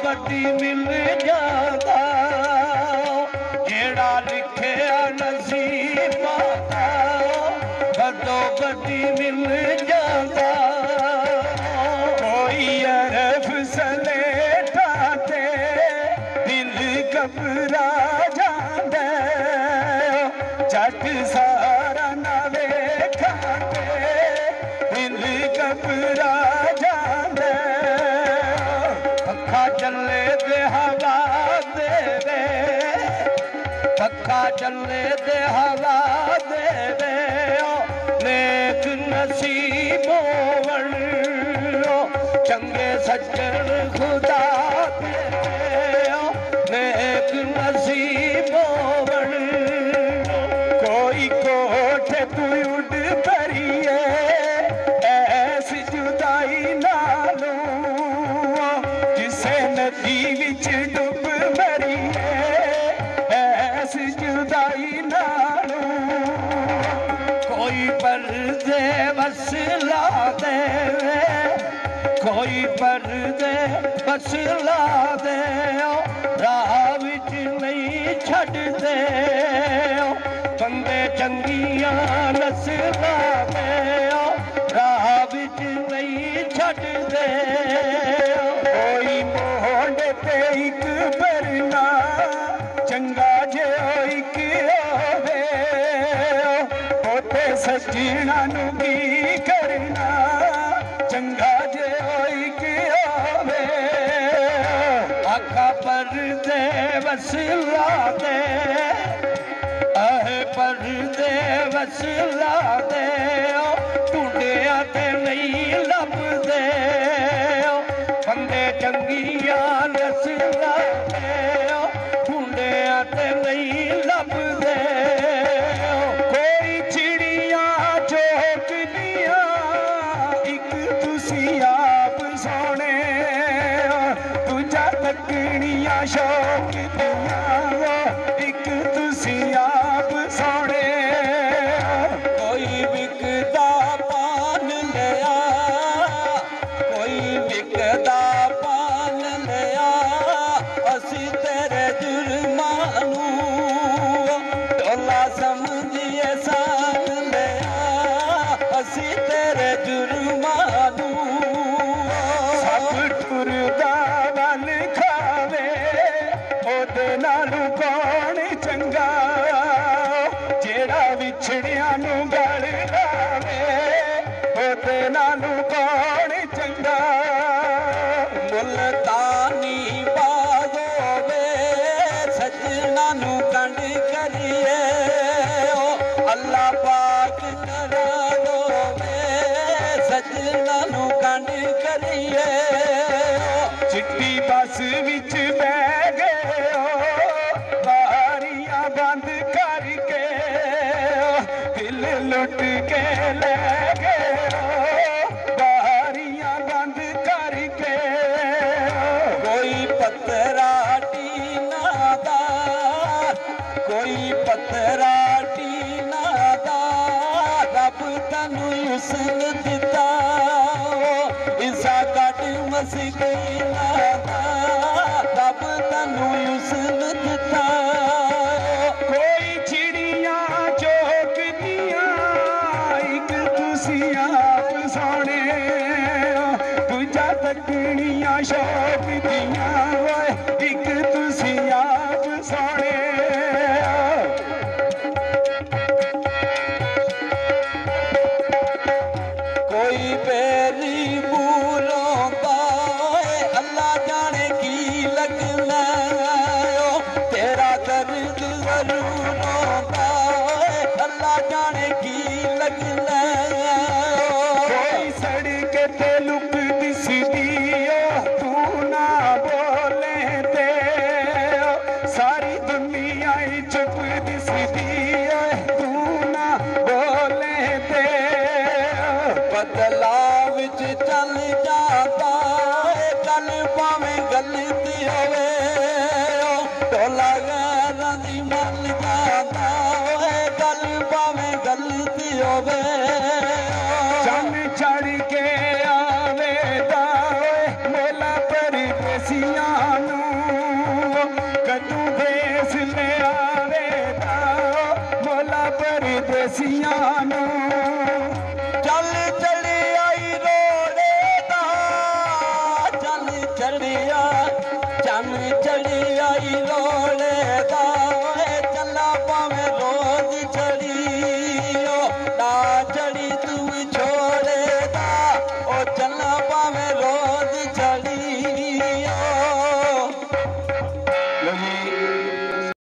बड़ी मिल जाता जेड़ा लिखे नसीबा कदों बड़ी मिल जाता कोई अरफ सलेटा ते दिल घबरा जाता झट सारा ना वेखा दिल घबरा जाता पखा चले दे हवा देवे पखा चले दे हवा देवे नेक नसीबो वण चंगे सज्जन खुदा देवे नेक नसीबो वण कोई कोठे तू उड़ परिए ऐसी जुदाई नालों जिसे नदी विच डुब मरिए ऐसी जुदाई नालों कोई पर्दे वसला देवे कोई पर्दे वसला दे राह विच नहीं छड्डदे बंदे चंगियां नस्ला दे राह विच नहीं छड्डदे कोई मोहंडे ते इक भरना चंगा जे इक होवे ओते सजना नू की करना चंगा जे इक होवे आका पर्दे वसला दे पर्दे वसला दे ढूंढिया ते नहीं लभदे बंदे चंगियां नस्ला दे ढूंढिया ते नहीं लभदे कोई चिड़ियां चौकदियां एक तुसी आप सोने दूजा तकनियां शौक दियां एक तुसी आप सोने कोई विकदा पान लिया कोई विकदा पान लिया असी तेरे जुर्मानू टोला समझिए सान लिया असी तेरे जुर्मानू सब टुरदा वल खावे ओदे नालू कौन चंगा जेड़ा विछड़िया नू गल लावे ओदे नालू कौन चंगा मुल्तानी बागोवे सजना नू कंड करिए अल्लाह पाक नाराज़ोवे सजना नू कंड करिए चिट्टी बस विच बह गए बारियां बंद करके दिल लुट के ले गए बारियां बंद करके कोई पत्थरा टीना दा कोई पत्थरा टीना दा रब तनु हुस्न दिता इसा कट मस्कीना दा रब तनु हुस्न दिता कोई चिड़ियां चौकदियां एक तुसी आप सोने दूजा तकनियां शौक दियां एक तुसी आप सोने कोई बेरी बूलों का अल्लाह जाने की लगना तेरा दर्द जरूरों का अल्लाह जाने की लगना कोई सड़क ते लुक दिसदी तू ना बोले ते सारी दुनिया चुप दिसदी तू ना बोले ते बदलाव विच चल जाता कल भावें गलती होवे टोला गैरां दी मल जाता कल भावें गलती होवे चन चढ़ के आवे मोला पर बेसियां जग